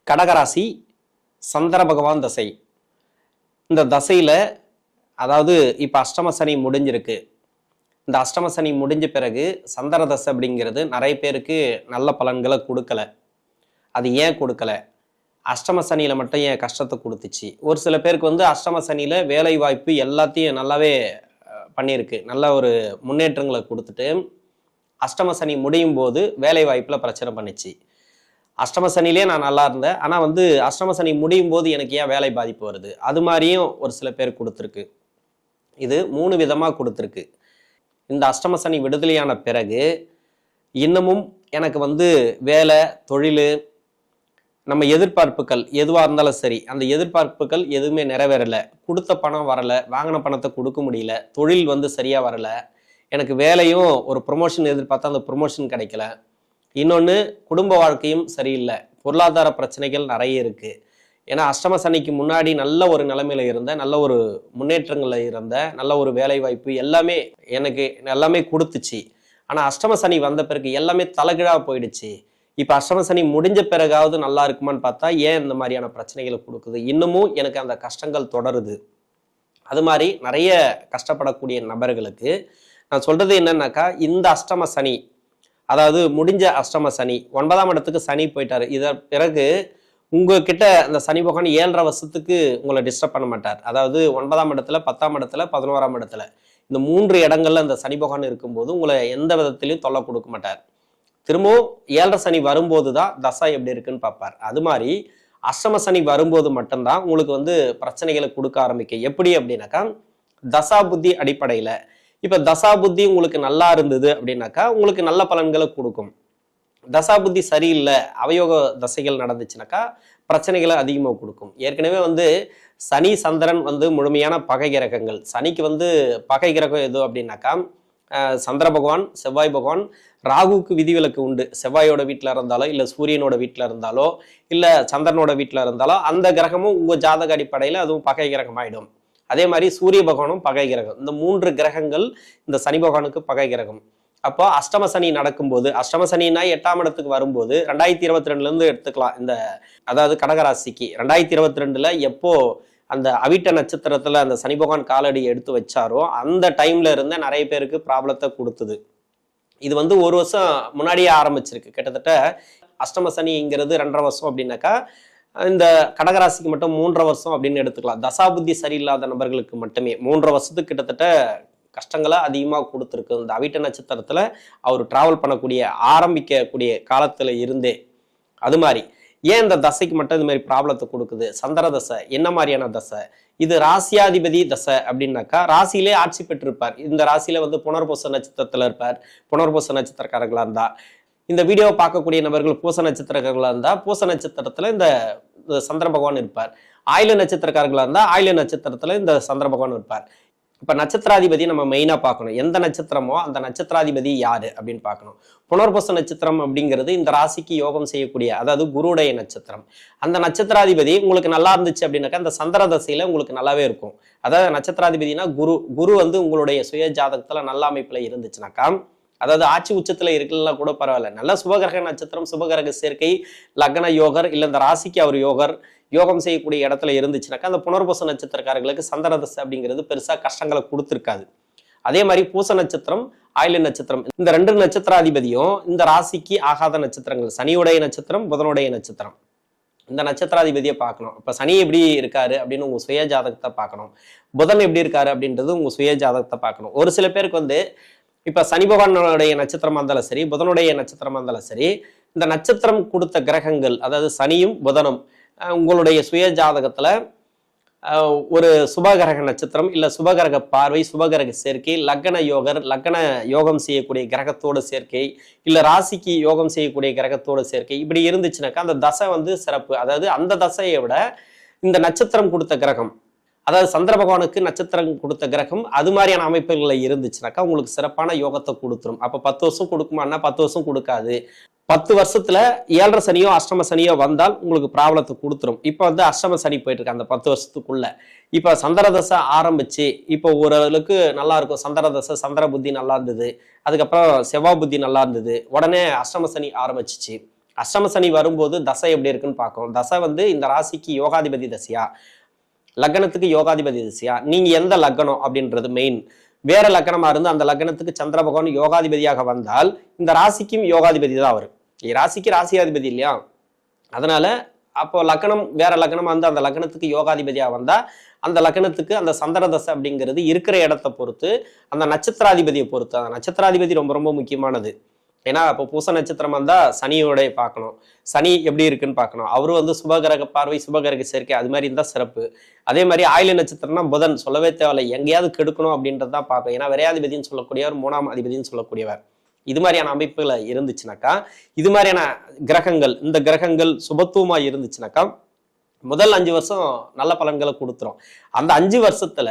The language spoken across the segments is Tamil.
கடகராசி சந்திர பகவான் தசை. இந்த தசையில அதாவது இப்ப அஷ்டம சனி முடிஞ்சிருக்கு. இந்த அஷ்டம சனி முடிஞ்ச பிறகு சந்திர தசை அப்படிங்கிறது நிறைய பேருக்கு நல்ல பலன்களை கொடுக்கல. அது ஏன் கொடுக்கல? அஷ்டம சனியில மட்டும் ஏன் கஷ்டத்தை கொடுத்துச்சு? ஒரு சில பேருக்கு அஷ்டம சனியில வேலை வாய்ப்பு எல்லாத்தையும் நல்லாவே பண்ணியிருக்கு, நல்ல ஒரு முன்னேற்றங்களை கொடுத்துட்டு அஷ்டம சனி முடியும் போது வேலை வாய்ப்புல பிரச்சனை பண்ணிச்சு. அஷ்டம சனிலே நான் நல்லா இருந்தேன், ஆனா அஷ்டம சனி முடியும் போது எனக்கு ஏன் வேலை பாதிப்பு வருது? அது மாதிரியும் ஒரு சில பேர் கொடுத்துருக்கு. இது 3 விதமா கொடுத்துருக்கு. இந்த அஷ்டம சனி விடுதலையான பிறகு இன்னமும் எனக்கு வேலை, தொழில், நம்ம எதிர்பார்ப்புகள் எதுவாக இருந்தாலும் சரி, அந்த எதிர்பார்ப்புகள் எதுவுமே நிறைவேறலை. கொடுத்த பணம் வரலை, வாங்கின பணத்தை கொடுக்க முடியல, தொழில் சரியா வரலை, எனக்கு வேலையும் ஒரு ப்ரொமோஷன் எதிர்பார்த்தா அந்த ப்ரொமோஷன் கிடைக்கல, இன்னொன்று குடும்ப வாழ்க்கையும் சரியில்லை, பொருளாதார பிரச்சனைகள் நிறைய இருக்கு. ஏன்னா அஷ்டம சனிக்கு முன்னாடி நல்ல ஒரு நிலைமையில இருந்த, நல்ல ஒரு முன்னேற்றங்கள்ல இருந்த, நல்ல ஒரு வேலை வாய்ப்பு எல்லாமே எனக்கு எல்லாமே கொடுத்துச்சு. ஆனா அஷ்டம சனி வந்த பிறகு எல்லாமே தலைகீழா போயிடுச்சு. இப்ப அஷ்டம சனி முடிஞ்ச பிறகாவது நல்லா இருக்குமான்னு பார்த்தா ஏன் இந்த மாதிரியான பிரச்சனைகளை கொடுக்குது? இன்னமும் எனக்கு அந்த கஷ்டங்கள் தொடருது. அது மாதிரி நிறைய கஷ்டப்படக்கூடிய நபர்களுக்கு நான் சொல்றது என்னன்னாக்கா, இந்த அஷ்டம சனி அதாவது முடிஞ்ச அஷ்டம சனி 9ஆம் இடத்துக்கு சனி போயிட்டாரு. இதன் பிறகு உங்ககிட்ட அந்த சனி பகவான் 7.5 வருஷத்துக்கு உங்களை டிஸ்டர்ப் பண்ண மாட்டார். அதாவது 9ஆம் இடத்துல, 10ஆம் இடத்துல, 11ஆம் இடத்துல, இந்த 3 இடங்கள்ல அந்த சனி பகவான் இருக்கும்போது உங்களை எந்த விதத்திலையும் தொல்லை கொடுக்க மாட்டார். திரும்பவும் 7.5 சனி வரும்போது தான் தசா எப்படி இருக்குன்னு பார்ப்பார். அது மாதிரி அஷ்டம சனி வரும்போது மட்டும்தான் உங்களுக்கு பிரச்சனைகளை கொடுக்க ஆரம்பிக்கும். எப்படி அப்படின்னாக்கா, தசா புத்தி அடிப்படையில. இப்ப தசா புத்தி உங்களுக்கு நல்லா இருந்தது அப்படின்னாக்கா உங்களுக்கு நல்ல பலன்களை கொடுக்கும். தசா புத்தி சரியில்லை, அவயோக தசைகள் நடந்துச்சுனாக்கா பிரச்சனைகளை அதிகமாக கொடுக்கும். ஏற்கனவே சனி சந்திரன் முழுமையான பகை கிரகங்கள். சனிக்கு பகை கிரகம் எது அப்படின்னாக்கா சந்திர பகவான், செவ்வாய் பகவான். ராகுவுக்கு விதிவிலக்கு உண்டு. செவ்வாயோட வீட்டில் இருந்தாலோ இல்லை சூரியனோட வீட்டில் இருந்தாலோ இல்லை சந்திரனோட வீட்டில் இருந்தாலோ அந்த கிரகமும் உங்க ஜாதக அடிப்படையில் அதுவும் பகை கிரகம் ஆயிடும். அதே மாதிரி சூரிய பகவானும் பகை கிரகம். இந்த 3 கிரகங்கள் இந்த சனி பகவானுக்கு பகை கிரகம். அப்போ அஷ்டம சனி நடக்கும்போது, அஷ்டம சனினா 8ஆம் இடத்துக்கு வரும்போது 2022 இருந்து எடுத்துக்கலாம். அதாவது கடகராசிக்கு 2022 எப்போ அந்த அவிட்ட நட்சத்திரத்துல அந்த சனி பகவான் காலடி எடுத்து வச்சாரோ அந்த டைம்ல இருந்த நிறைய பேருக்கு ப்ராப்ளத்தை கொடுத்தது. இது 1 வருஷம் முன்னாடியே ஆரம்பிச்சிருக்கு. கிட்டத்தட்ட அஷ்டம சனிங்கிறது 2.5 வருஷம் அப்படின்னாக்கா இந்த கடகராசிக்கு மட்டும் 3.5 வருஷம் அப்படின்னு எடுத்துக்கலாம். தசாபுத்தி சரியில்லாத நபர்களுக்கு மட்டுமே 3.5 வருஷத்துக்கு கிட்டத்தட்ட கஷ்டங்களை அதிகமாக கொடுத்துருக்கு. இந்த அவிட்ட நட்சத்திரத்துல அவர் டிராவல் பண்ணக்கூடிய ஆரம்பிக்கக்கூடிய காலத்துல இருந்தே. அது மாதிரி ஏன் இந்த தசைக்கு மட்டும் இது மாதிரி ப்ராப்ளத்தை கொடுக்குது? சந்திர தசை என்ன மாதிரியான தசை? இது ராசியாதிபதி தசை அப்படின்னாக்கா ராசியிலே ஆட்சி பெற்றிருப்பார். இந்த ராசியில புனர்பூச நட்சத்திரத்துல இருப்பார். புனர்பூச நட்சத்திரக்காரர்களா இருந்தா, இந்த வீடியோவை பார்க்கக்கூடிய நபர்கள் பூச நட்சத்திரக்காரர்களா இருந்தா பூச நட்சத்திரத்துல இந்த சந்திர பகவான் இருப்பார். ஆயில நட்சத்திரக்காரர்களா இருந்தா ஆயில நட்சத்திரத்துல இந்த சந்திர பகவான் இருப்பார். இப்ப நட்சத்திராதிபதி நம்ம மெயினா பார்க்கணும். எந்த நட்சத்திரமோ அந்த நட்சத்திராதிபதி யாரு அப்படின்னு பார்க்கணும். புனர்பூச நட்சத்திரம் அப்படிங்கிறது இந்த ராசிக்கு யோகம் செய்யக்கூடிய, அதாவது குருடைய நட்சத்திரம். அந்த நட்சத்திராதிபதி உங்களுக்கு நல்லா இருந்துச்சு அப்படின்னாக்கா அந்த சந்திர தசையில உங்களுக்கு நல்லாவே இருக்கும். அதாவது நட்சத்திராதிபதினா குரு உங்களுடைய சுய ஜாதகத்துல நல்ல அமைப்புல இருந்துச்சுனாக்கா, அதாவது ஆட்சி உச்சத்துல இருக்கலாம் கூட பரவாயில்ல, நல்ல சுபகிரக நட்சத்திரம், சுபகிரக சேர்க்கை, லக்ன யோகர் இல்ல இந்த ராசிக்கு அவர் யோகம் செய்யக்கூடிய இடத்துல இருந்துச்சுனாக்கா அந்த புனர்பூச நட்சத்திரக்காரர்களுக்கு சந்திர தசை அப்படிங்கிறது பெருசா கஷ்டங்களை கொடுத்துருக்காது. அதே மாதிரி பூச நட்சத்திரம், ஆயில நட்சத்திரம், இந்த 2 நட்சத்திராதிபதியும் இந்த ராசிக்கு ஆகாத நட்சத்திரங்கள். சனியுடைய நட்சத்திரம், புதனுடைய நட்சத்திரம். இந்த நட்சத்திராதிபதியை பார்க்கணும். இப்ப சனி எப்படி இருக்காரு அப்படின்னு உங்க சுய ஜாதகத்தை பார்க்கணும். புதன் எப்படி இருக்காரு அப்படின்றது உங்க சுய ஜாதகத்தை பார்க்கணும். ஒரு சில பேருக்கு இப்ப சனி பகவானுடைய நட்சத்திரமா இருந்தாலும் சரி, புதனுடைய நட்சத்திரமா இருந்தாலும் சரி, இந்த நட்சத்திரம் கொடுத்த கிரகங்கள், அதாவது சனியும் புதனும் உங்களுடைய சுய ஜாதகத்துல ஒரு சுபகிரக நட்சத்திரம் இல்ல சுபகிரக பார்வை, சுபகிரக சேர்க்கை, லக்ன யோகம் செய்யக்கூடிய கிரகத்தோட சேர்க்கை, இல்ல ராசிக்கு யோகம் செய்யக்கூடிய கிரகத்தோட சேர்க்கை, இப்படி இருந்துச்சுனாக்கா அந்த தசை சிறப்பு. அதாவது அந்த தசையை விட இந்த நட்சத்திரம் கொடுத்த கிரகம், அதாவது சந்திர பகவானுக்கு நட்சத்திரம் கொடுத்த கிரகம் அது மாதிரியான அமைப்புகளில் இருந்துச்சுனாக்கா உங்களுக்கு சிறப்பான யோகத்தை கொடுத்துரும். அப்ப 10 வருஷம் கொடுக்குமான்னா 10 வருஷம் கொடுக்காது. 10 வருஷத்துல 7.5 சனியோ அஷ்டம சனியோ வந்தால் உங்களுக்கு ப்ராப்ளத்தை கொடுத்துரும். இப்ப அஷ்டம சனி போயிட்டு இருக்கு அந்த 10 வருஷத்துக்குள்ள. இப்ப சந்திர தசை ஆரம்பிச்சு இப்போ ஓரளவுக்கு நல்லா இருக்கும். சந்திர தசை, சந்திர புத்தி நல்லா இருந்தது, அதுக்கப்புறம் செவ்வாய் புத்தி நல்லா இருந்தது, உடனே அஷ்டம சனி ஆரம்பிச்சிச்சு. அஷ்டம சனி வரும்போது தசை எப்படி இருக்குன்னு பார்க்கணும். தசை வந்து இந்த ராசிக்கு யோகாதிபதி தசையா, லக்னத்துக்கு யோகாதிபதி தசையா, நீங்க எந்த லக்னம் அப்படின்றது மெயின். வேற லக்னமா இருந்து அந்த லக்னத்துக்கு சந்திர பகவான் யோகாதிபதியாக வந்தால் இந்த ராசிக்கும் யோகாதிபதி தான் அவர். ராசிக்கு ராசியாதிபதி இல்லையா, அதனால அப்போ லக்னம் வேற லக்னமா வந்து அந்த லக்னத்துக்கு யோகாதிபதியாக வந்தா அந்த லக்னத்துக்கு அந்த சந்திர தசை அப்படிங்கிறது இருக்கிற இடத்தை பொறுத்து, அந்த நட்சத்திராதிபதியை பொறுத்து. அந்த நட்சத்திராதிபதி ரொம்ப ரொம்ப முக்கியமானது. ஏன்னா இப்போ பூச நட்சத்திரம் வந்தா சனியோட பார்க்கணும், சனி எப்படி இருக்குன்னு பார்க்கணும். அவரும் வந்து சுபகிரக பார்வை, சுபகிரக சேர்க்கை, அது மாதிரி இருந்தால் சிறப்பு. அதே மாதிரி ஆயில நட்சத்திரம்னா புதன் சொல்லவே தேவையில்லை, எங்கேயாவது கெடுக்கணும் அப்படின்றதான் பார்க்கும். ஏன்னா விரையாதிபதினு சொல்லக்கூடியவர், 3ஆம் அதிபதினு சொல்லக்கூடியவர். இது மாதிரியான அமைப்புகளை இருந்துச்சுனாக்கா, இது மாதிரியான கிரகங்கள், இந்த கிரகங்கள் சுபத்துவமா இருந்துச்சுனாக்கா முதல் 5 வருஷம் நல்ல பலன்களை கொடுத்துரும். அந்த 5 வருஷத்துல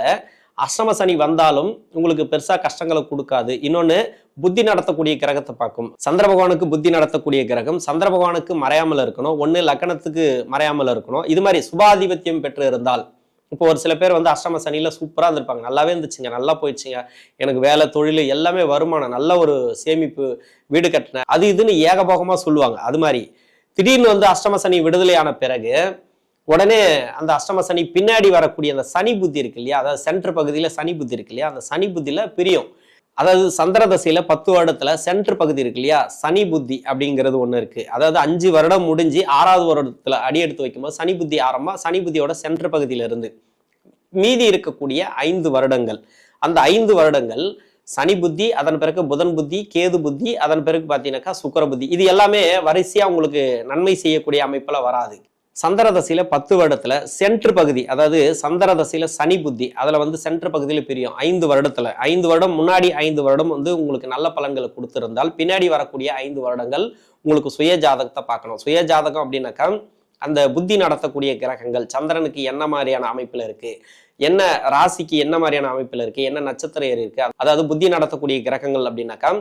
அஷ்டம சனி வந்தாலும் உங்களுக்கு பெருசா கஷ்டங்களை கொடுக்காது. இன்னொன்னு, புத்தி நடத்தக்கூடிய கிரகத்தை பார்க்கும். சந்திர பகவானுக்கு புத்தி நடத்தக்கூடிய கிரகம் சந்திர பகவானுக்கு மறையாமல் இருக்கணும், ஒண்ணு லக்னத்துக்கு மறையாமல் இருக்கணும். இது மாதிரி சுபாதிபத்தியம் பெற்று இருந்தால், இப்போ ஒரு சில பேர் வந்து அஷ்டம சனியில சூப்பரா இருந்திருப்பாங்க, நல்லாவே இருந்துச்சுங்க, நல்லா போயிடுச்சுங்க, எனக்கு வேலை தொழில் எல்லாமே வருமானம், நல்ல ஒரு சேமிப்பு, வீடு கட்டின, அது இதுன்னு ஏகபோகமா சொல்லுவாங்க. அது மாதிரி திடீர்னு வந்து அஷ்டம சனி விடுதலையான பிறகு உடனே அந்த அஷ்டம சனி பின்னாடி வரக்கூடிய அந்த சனி புத்தி இருக்கு இல்லையா, அதாவது சென்டர் பகுதியில சனி புத்தி இருக்கு இல்லையா, அந்த சனி புத்தியில பிரியும். அதாவது சந்திர தசையில 10 வருடத்துல சென்டர் பகுதி இருக்கு இல்லையா, சனி புத்தி அப்படிங்கிறது ஒண்ணு இருக்கு. அதாவது 5 வருடம் முடிஞ்சு 6வது வருடத்துல அடி எடுத்து வைக்கும்போது சனி புத்தி ஆரம்பமா, சனி புத்தியோட சென்டர் பகுதியில இருந்து மீதி இருக்கக்கூடிய 5 வருடங்கள், அந்த 5 வருடங்கள் சனி புத்தி, அதன் பிறகு புதன் புத்தி, கேது புத்தி, அதன் பிறகு பாத்தீங்கன்னாக்கா சுக்கிர புத்தி. இது எல்லாமே வரிசையா உங்களுக்கு நன்மை செய்யக்கூடிய அமைப்புல வராது. சந்திர தசையில 10 வருடத்துல சென்டர் பகுதி, அதாவது சந்திர தசையில சனி புத்தி, அதுல வந்து சென்டர் பகுதியில பிரியும். 5 வருடத்துல 5 வருடம் முன்னாடி 5 வருடம் வந்து உங்களுக்கு நல்ல பலன்களை கொடுத்திருந்தால், பின்னாடி வரக்கூடிய 5 வருடங்கள் உங்களுக்கு சுய ஜாதகத்தை பார்க்கணும். சுய ஜாதகம் அப்படின்னாக்கா அந்த புத்தி நடத்தக்கூடிய கிரகங்கள் சந்திரனுக்கு என்ன மாதிரியான அமைப்புல இருக்கு, என்ன ராசிக்கு என்ன மாதிரியான அமைப்புல இருக்கு, என்ன நட்சத்திரம் ஏறி இருக்கு, அதாவது புத்தி நடத்தக்கூடிய கிரகங்கள் அப்படின்னாக்கா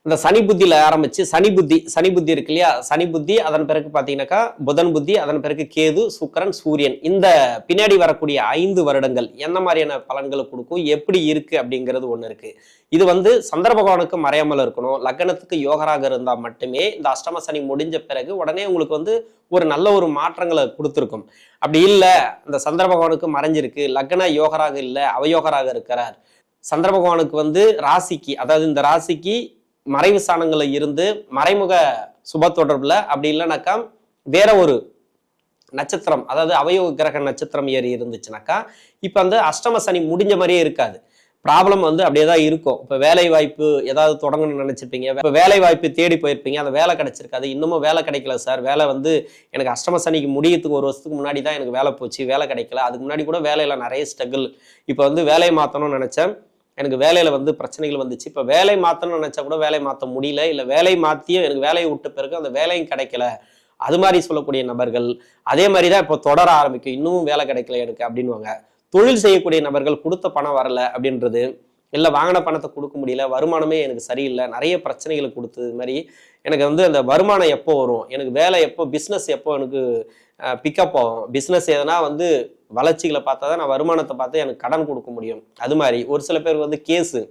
இந்த சனி புத்தியில ஆரம்பிச்சு சனி புத்தி இருக்கு இல்லையா, சனி புத்தி, அதன் பிறகு பாத்தீங்கன்னாக்கா புதன் புத்தி, அதன் பிறகு கேது, சுக்கிரன், சூரியன், இந்த பின்னாடி வரக்கூடிய 5 வருடங்கள் என்ன மாதிரியான பலன்களை கொடுக்கும், எப்படி இருக்கு அப்படிங்கிறது ஒண்ணு இருக்கு. இது வந்து சந்திர பகவானுக்கு மறையாமல் இருக்கணும், லக்னத்துக்கு யோகராக இருந்தா மட்டுமே இந்த அஷ்டம சனி முடிஞ்ச பிறகு உடனே உங்களுக்கு வந்து ஒரு நல்ல ஒரு மாற்றங்களை கொடுத்துருக்கும். அப்படி இல்லை, இந்த சந்திர பகவானுக்கு மறைஞ்சிருக்கு, லக்ன யோகராக இல்லை, அவயோகராக இருக்கிறார், சந்திர பகவானுக்கு வந்து ராசிக்கு, அதாவது இந்த ராசிக்கு மறைவு ஸ்தானங்கள்ல இருந்து மறைமுக சுப தொடர்புல, அப்படி இல்லைனாக்கா வேற ஒரு நட்சத்திரம், அதாவது அவயோக கிரக நட்சத்திரம் ஏறி இருந்துச்சுனாக்கா இப்ப வந்து அஷ்டம சனி முடிஞ்ச மாதிரியே இருக்காது, ப்ராப்ளம் வந்து அப்படியேதான் இருக்கும். இப்ப வேலை வாய்ப்பு ஏதாவது தொடங்கணும்னு நினைச்சிருப்பீங்க, இப்ப வேலை வாய்ப்பு தேடி போயிருப்பீங்க, அந்த வேலை கிடைச்சிருக்காது, இன்னமும் வேலை கிடைக்கல சார், வேலை வந்து எனக்கு அஷ்டம சனிக்கு முடியறதுக்கு 1 வருஷத்துக்கு முன்னாடி தான் எனக்கு வேலை போச்சு, வேலை கிடைக்கல, அதுக்கு முன்னாடி கூட வேலையில நிறைய ஸ்ட்ரகிள், இப்ப வந்து வேலையை மாத்தணும்னு நினைச்சேன், எனக்கு வேலையில வந்து பிரச்சனைகள் வந்துச்சு, இப்ப வேலை மாத்தணும்னு நினைச்சா கூட வேலை மாத்த முடியல, இல்ல வேலை மாத்தியும் எனக்கு வேலையை விட்ட பிறகு அந்த வேலையும் கிடைக்கல, அது மாதிரி சொல்லக்கூடிய நபர்கள். அதே மாதிரிதான் இப்போ தொடர ஆரம்பிக்கும், இன்னும் வேலை கிடைக்கல எனக்கு அப்படின்வாங்க. தொழில் செய்யக்கூடிய நபர்கள் கொடுத்த பணம் வரல அப்படின்றது, இல்லை வாங்கின பணத்தை கொடுக்க முடியல, வருமானமே எனக்கு சரியில்லை, நிறைய பிரச்சனைகளை கொடுத்தது. இது மாதிரி எனக்கு வந்து அந்த வருமானம் எப்போ வரும், எனக்கு வேலை எப்போ, பிஸ்னஸ் எப்போ எனக்கு பிக்கப் ஆகும், பிஸ்னஸ் எதனா வந்து வளர்ச்சிகளை பார்த்தா தான் நான் வருமானத்தை பார்த்து எனக்கு கடன் கொடுக்க முடியும். அது மாதிரி ஒரு சில பேருக்கு வந்து கேஸு,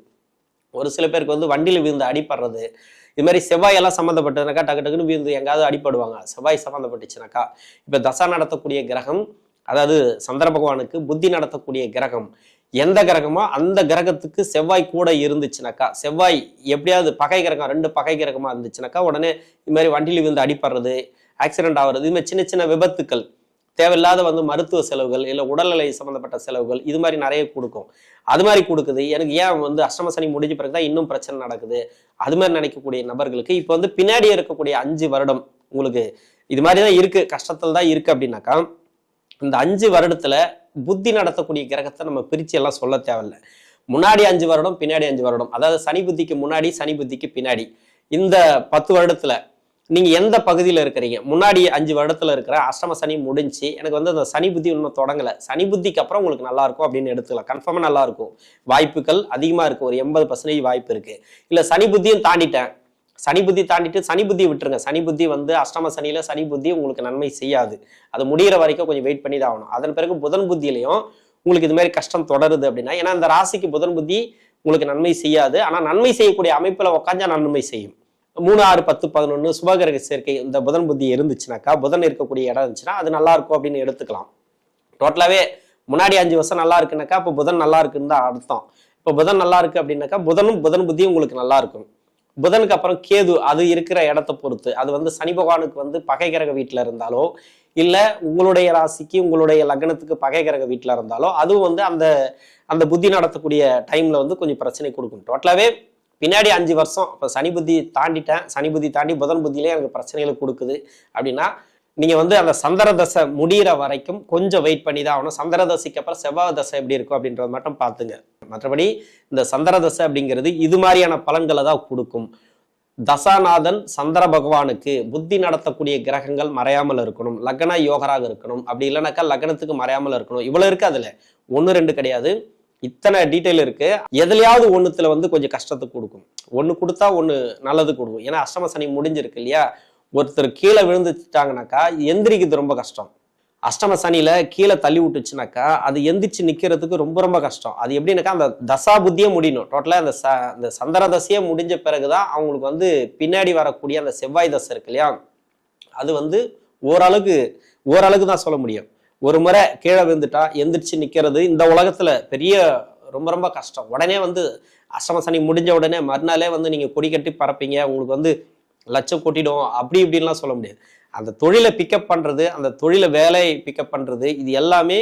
ஒரு சில பேருக்கு வந்து வண்டியில் விழுந்து அடிப்படுறது, இது மாதிரி செவ்வாயெல்லாம் சம்மந்தப்பட்டதுனாக்கா டக்கு டக்குன்னு விழுந்து எங்காவது அடிப்படுவாங்க, செவ்வாய் சம்மந்தப்பட்டுச்சுனாக்கா. இப்போ தசா நடத்தக்கூடிய கிரகம், அதாவது சந்திர பகவானுக்கு புத்தி நடத்தக்கூடிய கிரகம் எந்த கிரகமோ அந்த கிரகத்துக்கு செவ்வாய் கூட இருந்துச்சுனாக்கா, செவ்வாய் எப்படியாவது பகை கிரகம், 2 பகை கிரகமா இருந்துச்சுனாக்கா உடனே இது மாதிரி வண்டியில் விழுந்து அடிப்படுறது, ஆக்சிடென்ட் ஆகுறது, இது மாதிரி சின்ன சின்ன விபத்துக்கள், தேவையில்லாத வந்து மருத்துவ செலவுகள், இல்லை உடல்நிலை சம்பந்தப்பட்ட செலவுகள், இது மாதிரி நிறைய கொடுக்கும். அது மாதிரி கொடுக்குது. எனக்கு ஏன் வந்து அஷ்டம சனி முடிஞ்ச பிறகுதான் இன்னும் பிரச்சனை நடக்குது, அது மாதிரி நினைக்கக்கூடிய நபர்களுக்கு இப்போ வந்து பின்னாடி இருக்கக்கூடிய 5 வருடம் உங்களுக்கு இது மாதிரிதான் இருக்கு, கஷ்டத்துல தான் இருக்கு அப்படின்னாக்கா, இந்த 5 வருடத்துல புத்தி நடத்தக்கூடிய கிரகத்தை நம்ம பிரிச்சு எல்லாம் சொல்ல தேவையில்லை. முன்னாடி 5 வருடம், பின்னாடி 5 வருடம், அதாவது சனி புத்திக்கு முன்னாடி, சனி புத்திக்கு பின்னாடி, இந்த 10 வருடத்துல நீங்க எந்த பகுதியில இருக்கிறீங்க. முன்னாடி 5 வருடத்துல இருக்கிற அஷ்டம சனி முடிஞ்சு எனக்கு வந்து அந்த சனி புத்தி இன்னும் தொடங்கல, சனி புத்திக்கு அப்புறம் உங்களுக்கு நல்லா இருக்கும் அப்படின்னு எடுத்துக்கலாம். கன்ஃபார்மா நல்லா இருக்கும், வாய்ப்புகள் அதிகமா இருக்கு, ஒரு 80% வாய்ப்பு இருக்கு. இல்ல சனி புத்தியும் தாண்டிட்டேன், சனி புத்தி தாண்டிட்டு சனி புத்தி விட்டுருங்க, சனி புத்தி வந்து அஷ்டம சனியில சனி புத்தி உங்களுக்கு நன்மை செய்யாது, அது முடிகிற வரைக்கும் கொஞ்சம் வெயிட் பண்ணி தான் ஆகணும். அதன் பிறகு புதன் புத்தியிலையும் உங்களுக்கு இது மாதிரி கஷ்டம் தொடருது அப்படின்னா, ஏன்னா இந்த ராசிக்கு புதன் புத்தி உங்களுக்கு நன்மை செய்யாது, ஆனா நன்மை செய்யக்கூடிய அமைப்புல உட்காந்தா நன்மை செய்யும். 3, 6, 10, 11 சுபகிரக சேர்க்கை இந்த புதன் புத்தி இருந்துச்சுனாக்கா, புதன் இருக்கக்கூடிய இடம் இருந்துச்சுன்னா அது நல்லா இருக்கும் அப்படின்னு எடுத்துக்கலாம். டோட்டலாவே முன்னாடி 5 வருஷம் நல்லா இருக்குனாக்கா அப்போ புதன் நல்லா இருக்குன்னு தான் அர்த்தம். இப்போ புதன் நல்லா இருக்கு அப்படின்னாக்கா புதன் புத்தியும் உங்களுக்கு நல்லா இருக்கும். புதனுக்கு அப்புறம் கேது, அது இருக்கிற இடத்தை பொறுத்து, அது வந்து சனி பகவானுக்கு பகை கிரக வீட்டுல இருந்தாலோ இல்ல உங்களுடைய ராசிக்கு உங்களுடைய லக்னத்துக்கு பகை கிரக வீட்டுல இருந்தாலோ அதுவும் அந்த அந்த புத்தி நடத்தக்கூடிய டைம்ல கொஞ்சம் பிரச்சனை கொடுக்கும். டோட்டலாவே பின்னாடி 5 வருஷம் இப்போ சனி புத்தி தாண்டிட்டேன், சனி புத்தி தாண்டி புதன் புத்தியிலே எனக்கு பிரச்சனைகளை கொடுக்குது அப்படின்னா நீங்க அந்த சந்திர தசை முடிகிற வரைக்கும் கொஞ்சம் வெயிட் பண்ணி தான் ஆகணும். சந்திர தசைக்கு அப்புறம் செவ்வாய் தசை எப்படி இருக்கும் அப்படின்றத மட்டும் பார்த்துங்க. மற்றபடி இந்த சந்திர தசை அப்படிங்கிறது இது மாதிரியான பலன்களை தான் கொடுக்கும். தசாநாதன் சந்திர பகவானுக்கு புத்தி நடத்தக்கூடிய கிரகங்கள் மறையாமல் இருக்கணும், லக்ன யோகராக இருக்கணும், அப்படி இல்லைனாக்கா லக்னத்துக்கு மறையாமல் இருக்கணும். இவ்வளவு இருக்கு, அதுல 1, 2 கிடையாது, இத்தனை டீட்டெயில் இருக்கு. எதுலையாவது ஒண்ணுத்துல கொஞ்சம் கஷ்டத்தை கொடுக்கும், ஒண்ணு கொடுத்தா ஒண்ணு நல்லது கொடுக்கும். ஏன்னா அஷ்டம சனி முடிஞ்சிருக்கு இல்லையா, ஒருத்தர் கீழே விழுந்துட்டாங்கனாக்கா எந்திரிக்கிறது ரொம்ப கஷ்டம். அஷ்டம சனியில கீழே தள்ளி விட்டுச்சுனாக்கா அது எந்திரிச்சு நிக்கிறதுக்கு ரொம்ப ரொம்ப கஷ்டம். அது எப்படின்னாக்கா அந்த தசா புத்தியே முடியணும். டோட்டலா அந்த சந்திர தசையே முடிஞ்ச பிறகுதான் அவங்களுக்கு பின்னாடி வரக்கூடிய அந்த செவ்வாய் தசை இருக்கு இல்லையா, அது ஓரளவுக்கு தான் சொல்ல முடியும். ஒரு முறை கீழே விழுந்துட்டா எந்திரிச்சு நிக்கிறது இந்த உலகத்துல பெரிய ரொம்ப ரொம்ப கஷ்டம். உடனே அஷ்டம சனி முடிஞ்ச உடனே மறுநாளே நீங்க கொடி கட்டி பறப்பீங்க, உங்களுக்கு லட்சம் கொட்டிடும் அப்படி இப்படின்லாம் சொல்ல முடியாது. அந்த தொழிலை பிக்கப் பண்றது, அந்த தொழிலை வேலையை பிக்கப் பண்றது, இது எல்லாமே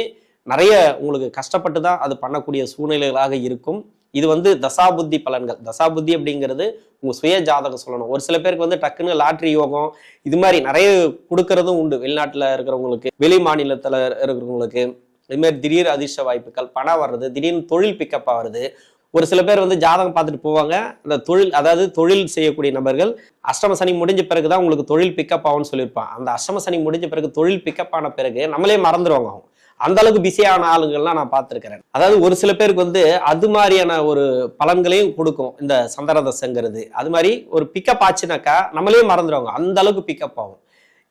நிறைய உங்களுக்கு கஷ்டப்பட்டு தான் அது பண்ணக்கூடிய சூழ்நிலைகளாக இருக்கும். இது தசாபுத்தி பலன்கள். தசாபுத்தி அப்படிங்கிறது உங்க சுய ஜாதகம் சொல்லணும். ஒரு சில பேருக்கு டக்குன்னு லாட்ரி யோகம் இது மாதிரி நிறைய கொடுக்கறதும் உண்டு. வெளிநாட்டுல இருக்கிறவங்களுக்கு, வெளி மாநிலத்துல இருக்கிறவங்களுக்கு இது மாதிரி திடீர் அதிர்ஷ்ட வாய்ப்புகள், பணம் வர்றது, திடீர்னு தொழில் பிக்கப் ஆகுறது. ஒரு சில பேர் ஜாதகம் பார்த்துட்டு போவாங்க. அந்த தொழில், அதாவது தொழில் செய்யக்கூடிய நபர்கள் அஷ்டம சனி முடிஞ்ச பிறகுதான் உங்களுக்கு தொழில் பிக்கப் ஆகும்னு சொல்லியிருப்பான். அந்த அஷ்டம சனி முடிஞ்ச பிறகு தொழில் பிக்கப் ஆன பிறகு நம்மளே மறந்துடுவாங்க. அந்த அளவுக்கு பிஸியான ஆளுங்கள்லாம் நான் பார்த்துருக்கிறேன். அதாவது ஒரு சில பேருக்கு அது மாதிரியான ஒரு பலன்களையும் கொடுக்கும் இந்த சந்திர தசைங்கிறது. அது மாதிரி ஒரு பிக்கப் ஆச்சுனாக்கா நம்மளே மறந்துடுவாங்க, அந்த அளவுக்கு பிக்கப் ஆகும்.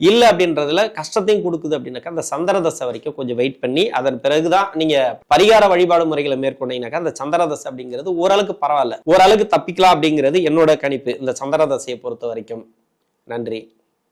இல்லை அப்படின்றதுல கஷ்டத்தையும் கொடுக்குது அப்படின்னாக்கா அந்த சந்திர தசை வரைக்கும் கொஞ்சம் வெயிட் பண்ணி அதன் பிறகுதான் நீங்க பரிகார வழிபாடு முறைகளை மேற்கொண்டீங்கன்னாக்கா அந்த சந்திர தசை அப்படிங்கிறது ஓரளவுக்கு பரவாயில்ல, ஓரளவுக்கு தப்பிக்கலாம் அப்படிங்கிறது என்னோட கணிப்பு இந்த சந்திர தசையை பொறுத்த வரைக்கும். நன்றி.